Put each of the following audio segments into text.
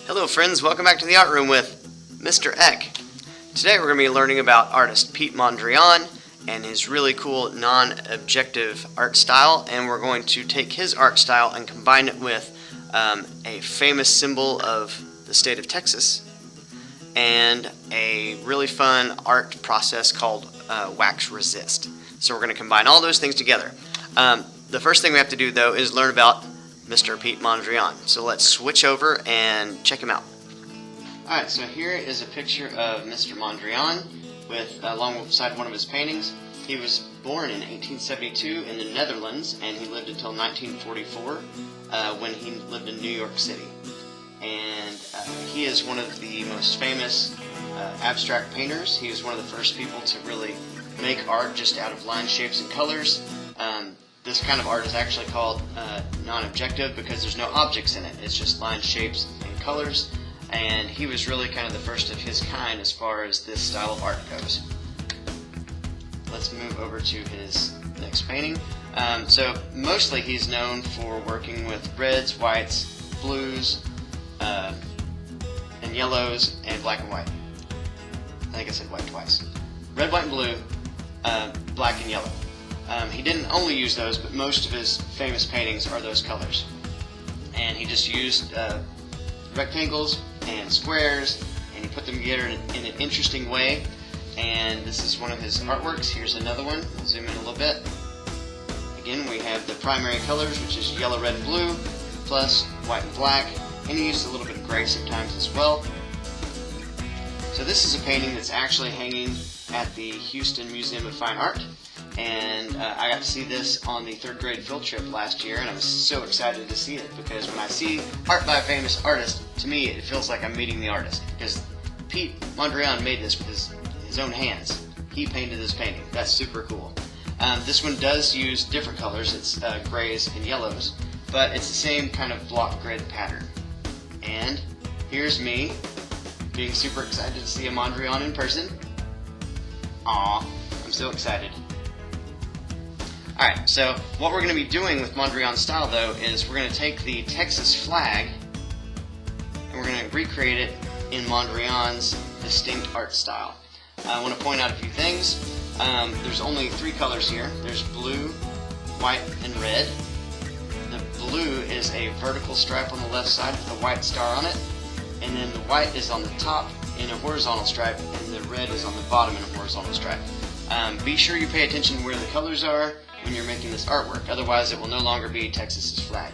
Hello friends, welcome back to the art room with Mr. Eck. Today we're going to be learning about artist Piet Mondrian and his really cool non-objective art style, and we're going to take his art style and combine it with a famous symbol of the state of Texas and a really fun art process called wax resist. So we're going to combine all those things together. The first thing we have to do though is learn about Mr. Piet Mondrian. So let's switch over and check him out. Alright, so here is a picture of Mr. Mondrian with alongside one of his paintings. He was born in 1872 in the Netherlands, and he lived until 1944 when he lived in New York City. And he is one of the most famous abstract painters. He was one of the first people to really make art just out of lines, shapes, and colors. This kind of art is actually called non-objective because there's no objects in it. It's just lines, shapes, and colors. And he was really kind of the first of his kind as far as this style of art goes. Let's move over to his next painting. So mostly he's known for working with reds, whites, blues, and yellows, and black and white. I think I said white twice. Red, white, and blue, black and yellow. He didn't only use those, but most of his famous paintings are those colors. And he just used rectangles and squares, and he put them together in an interesting way. And this is one of his artworks. Here's another one. I'll zoom in a little bit. Again, we have the primary colors, which is yellow, red, and blue, plus white and black. And he used a little bit of gray sometimes as well. So this is a painting that's actually hanging at the Houston Museum of Fine Art. And I got to see this on the 3rd grade field trip last year, and I was so excited to see it because when I see art by a famous artist, to me it feels like I'm meeting the artist, because Piet Mondrian made this with his own hands. He painted this painting. That's super cool. This one does use different colors. It's grays and yellows, but it's the same kind of block grid pattern. And here's me being super excited to see a Mondrian in person. Aw, I'm so excited. Alright, so what we're going to be doing with Mondrian's style though is we're going to take the Texas flag and we're going to recreate it in Mondrian's distinct art style. I want to point out a few things. There's only 3 colors here. There's blue, white, and red. The blue is a vertical stripe on the left side with a white star on it, and then the white is on the top in a horizontal stripe, and the red is on the bottom in a horizontal stripe. Be sure you pay attention where the colors are when you're making this artwork, otherwise it will no longer be Texas's flag.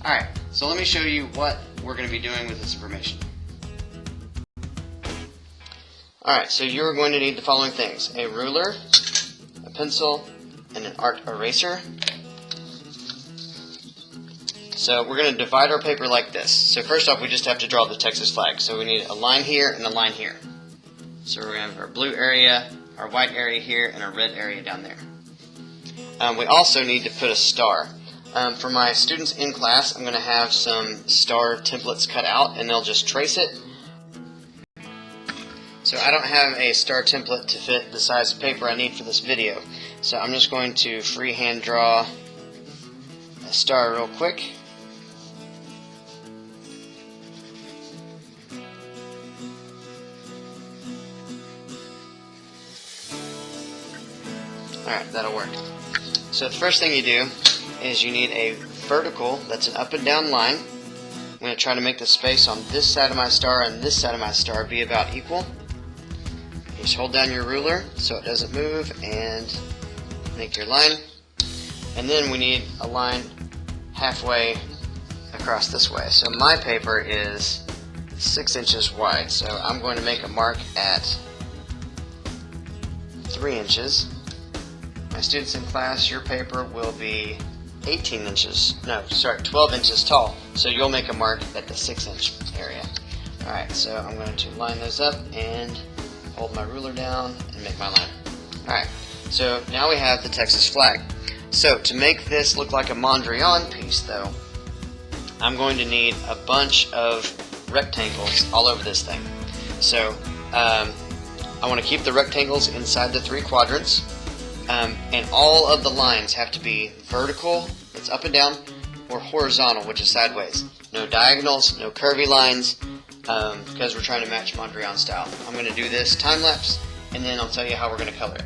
Alright, so let me show you what we're going to be doing with this information. Alright, so you're going to need the following things: a ruler, a pencil, and an art eraser. So we're going to divide our paper like this. So first off, we just have to draw the Texas flag. So we need a line here and a line here. So we're going to have our blue area, our white area here, and our red area down there. We also need to put a star. For my students in class, I'm going to have some star templates cut out, and they'll just trace it. So I don't have a star template to fit the size of paper I need for this video. So I'm just going to freehand draw a star real quick. Alright, that'll work. So the first thing you do is you need a vertical that's an up and down line. I'm going to try to make the space on this side of my star and this side of my star be about equal. You just hold down your ruler so it doesn't move and make your line. And then we need a line halfway across this way. So my paper is 6 inches wide, so I'm going to make a mark at 3 inches. My students in class, your paper will be 12 inches tall, so you'll make a mark at the 6-inch area. Alright, so I'm going to line those up and hold my ruler down and make my line. Alright, so now we have the Texas flag. So to make this look like a Mondrian piece though, I'm going to need a bunch of rectangles all over this thing. So I want to keep the rectangles inside the 3 quadrants. And all of the lines have to be vertical, that's up and down, or horizontal, which is sideways. No diagonals, no curvy lines, because we're trying to match Mondrian style. I'm going to do this time lapse, and then I'll tell you how we're going to color it.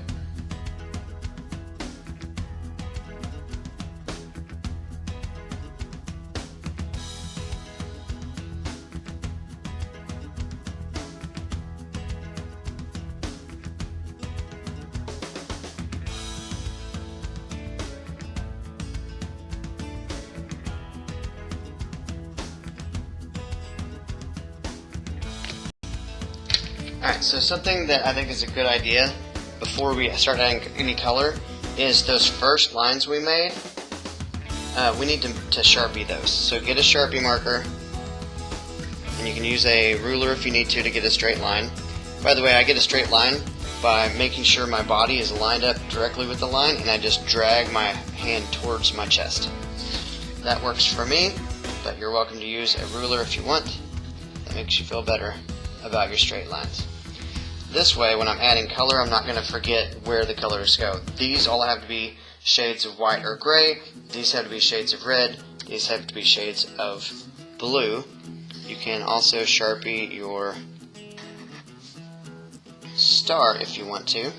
Alright, so something that I think is a good idea before we start adding any color is those first lines we made. We need to Sharpie those. So get a Sharpie marker, and you can use a ruler if you need to get a straight line. By the way, I get a straight line by making sure my body is lined up directly with the line, and I just drag my hand towards my chest. That works for me, but you're welcome to use a ruler if you want. That makes you feel better about your straight lines. This way, when I'm adding color, I'm not going to forget where the colors go. These all have to be shades of white or gray. These have to be shades of red. These have to be shades of blue. You can also Sharpie your star if you want to.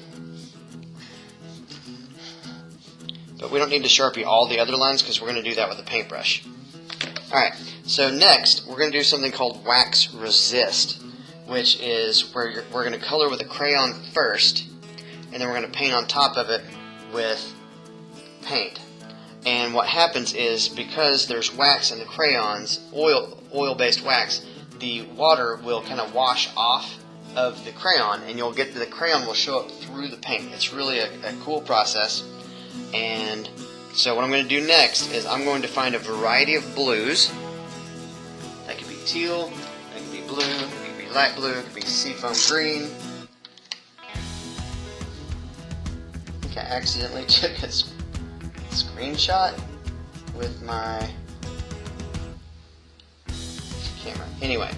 But we don't need to Sharpie all the other lines because we're going to do that with a paintbrush. Alright, so next we're going to do something called wax resist, which is where we're going to color with a crayon first, and then we're going to paint on top of it with paint. And what happens is, because there's wax in the crayons, oil-based wax, the water will kind of wash off of the crayon, and you'll get the crayon will show up through the paint. It's really a cool process. And so what I'm going to do next is I'm going to find a variety of blues. That could be teal, that could be blue, it could be light blue, it could be seafoam green. I think I accidentally took a screenshot with my camera. Anyway,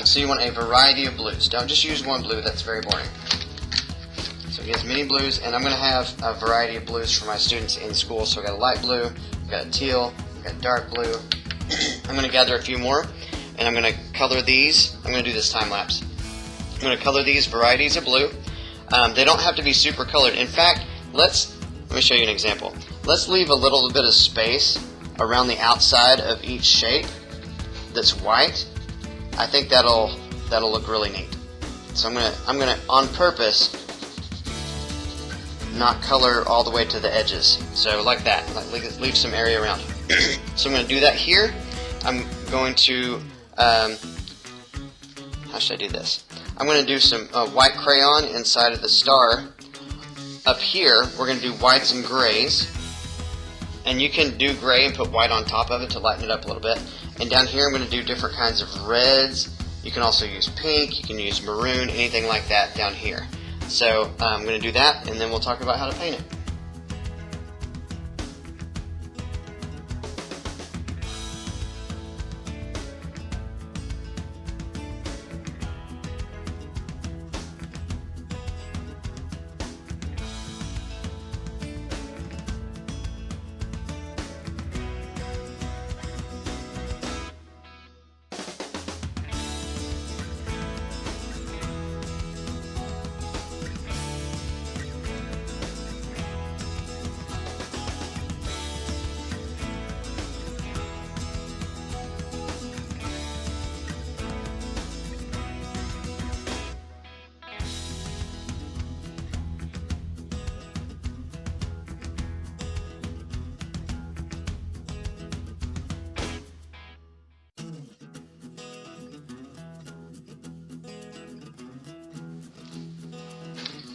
so you want a variety of blues. Don't just use one blue, that's very boring. So get as many blues, and I'm going to have a variety of blues for my students in school. So I got a light blue, I got a teal, I got a dark blue. I'm going to gather a few more, and I'm going to color these. I'm going to do this time lapse. I'm going to color these varieties of blue. They don't have to be super colored. In fact, let me show you an example. Let's leave a little bit of space around the outside of each shape that's white. I think that'll look really neat. So I'm gonna on purpose not color all the way to the edges. So like that, leave some area around. So I'm going to do that here. I'm going to, how should I do this? I'm going to do some white crayon inside of the star. Up here, we're going to do whites and grays. And you can do gray and put white on top of it to lighten it up a little bit. And down here, I'm going to do different kinds of reds. You can also use pink, you can use maroon, anything like that down here. So I'm going to do that, and then we'll talk about how to paint it.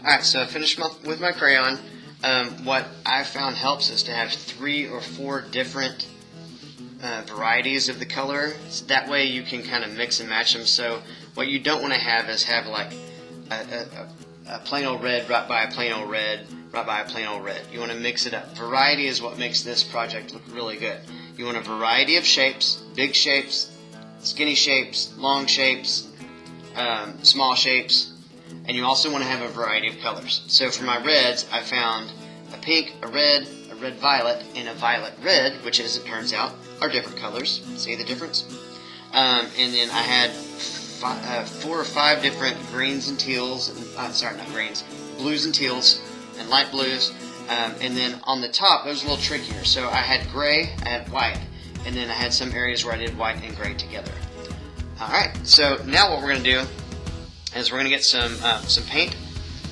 Alright, so I finished with my crayon. What I found helps is to have 3 or 4 different varieties of the color. So that way you can kind of mix and match them. So what you don't want to have is have like a plain old red right by a plain old red right by a plain old red. You want to mix it up. Variety is what makes this project look really good. You want a variety of shapes, big shapes, skinny shapes, long shapes, small shapes. And you also want to have a variety of colors. So for my reds, I found a pink, a red violet, and a violet red, which as it turns out are different colors. See the difference? And then I had 4 or 5 different greens and teals, sorry, not greens, blues and teals, and light blues. And then on the top, that was a little trickier. So I had gray, I had white, and then I had some areas where I did white and gray together. Alright, so now what we're going to do is we're going to get some paint.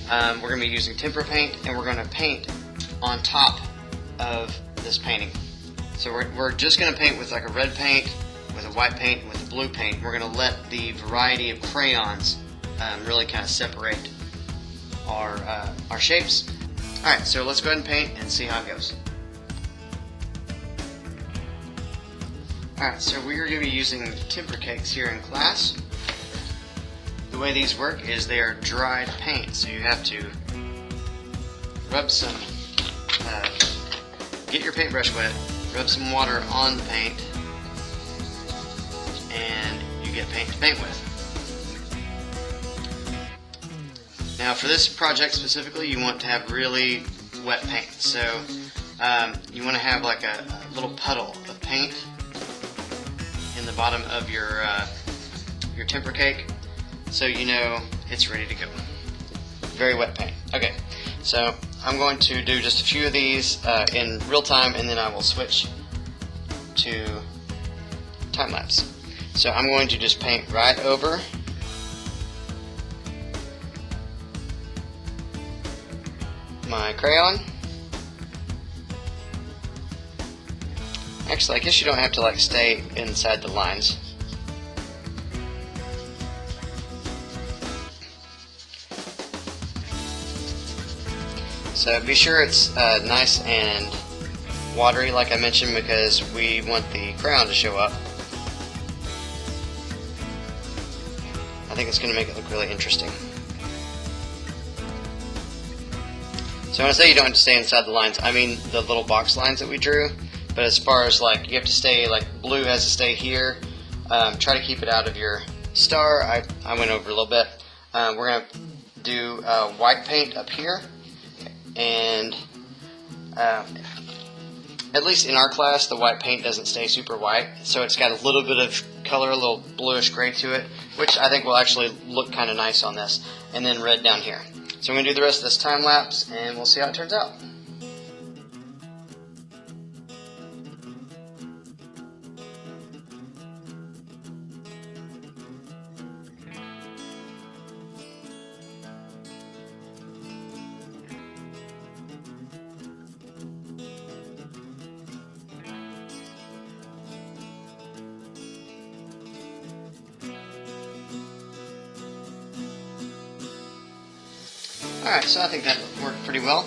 We're going to be using tempera paint, and we're going to paint on top of this painting. So we're just going to paint with like a red paint, with a white paint, and with a blue paint. We're going to let the variety of crayons really kind of separate our shapes. Alright, so let's go ahead and paint and see how it goes. Alright, so we are going to be using tempera cakes here in class. The way these work is they are dried paint, so you have to rub some, get your paintbrush wet, rub some water on the paint, and you get paint to paint with. Now for this project specifically, you want to have really wet paint. So you want to have like a little puddle of paint in the bottom of your tempera cake, so you know it's ready to go. Very wet paint. Okay, so I'm going to do just a few of these in real time, and then I will switch to time lapse. So I'm going to just paint right over my crayon. Actually, I guess you don't have to like stay inside the lines. So be sure it's nice and watery, like I mentioned, because we want the crayon to show up. I think it's going to make it look really interesting. So when I say you don't have to stay inside the lines, I mean the little box lines that we drew. But as far as like you have to stay, like blue has to stay here. Try to keep it out of your star. I went over a little bit. We're going to do white paint up here. And at least in our class, the white paint doesn't stay super white. So it's got a little bit of color, a little bluish gray to it, which I think will actually look kind of nice on this. And then red down here. So I'm going to do the rest of this time lapse, and we'll see how it turns out. Alright, so I think that worked pretty well.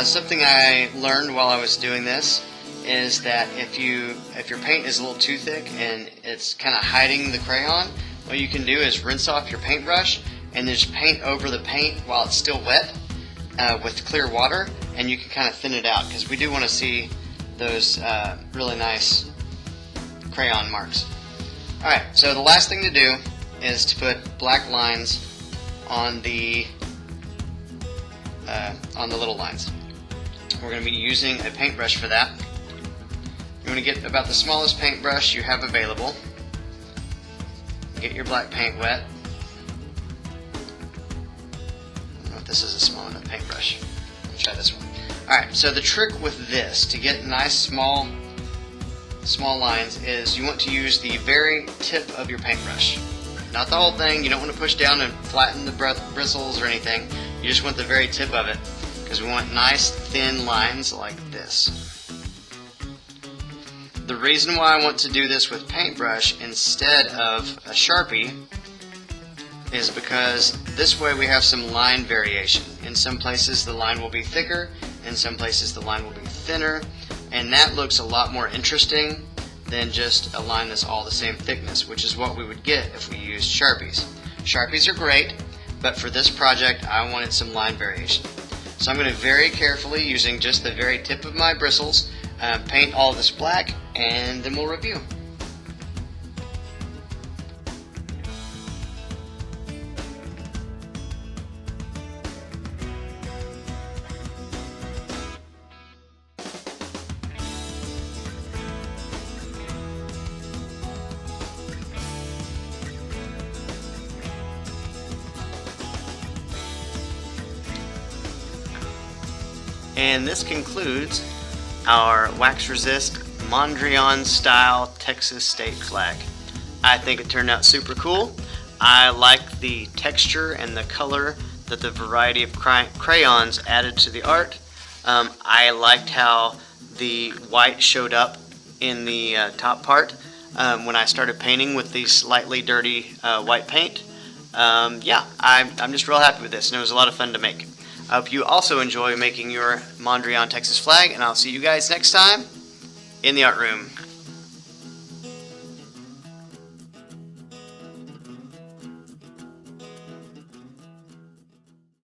Something I learned while I was doing this is that if your paint is a little too thick and it's kind of hiding the crayon, what you can do is rinse off your paintbrush and then just paint over the paint while it's still wet with clear water, and you can kind of thin it out because we do want to see those really nice crayon marks. Alright, so the last thing to do is to put black lines on the little lines. We're going to be using a paintbrush for that. You want to get about the smallest paintbrush you have available. Get your black paint wet. I don't know if this is a small enough paintbrush. Let's try this one. Alright, so the trick with this to get nice small lines is you want to use the very tip of your paintbrush. Not the whole thing. You don't want to push down and flatten the bristles or anything. You just want the very tip of it, because we want nice thin lines like this. The reason why I want to do this with paintbrush instead of a Sharpie is because this way we have some line variation. In some places the line will be thicker, in some places the line will be thinner, and that looks a lot more interesting than just a line that's all the same thickness, which is what we would get if we used Sharpies. Sharpies are great, but for this project I wanted some line variation. So I'm going to very carefully, using just the very tip of my bristles, paint all of this black, and then we'll review. And this concludes our wax resist Mondrian style Texas state flag. I think it turned out super cool. I like the texture and the color that the variety of crayons added to the art. I liked how the white showed up in the top part when I started painting with the slightly dirty white paint. Yeah, I'm just real happy with this, and it was a lot of fun to make. I hope you also enjoy making your Mondrian Texas flag, and I'll see you guys next time in the art room.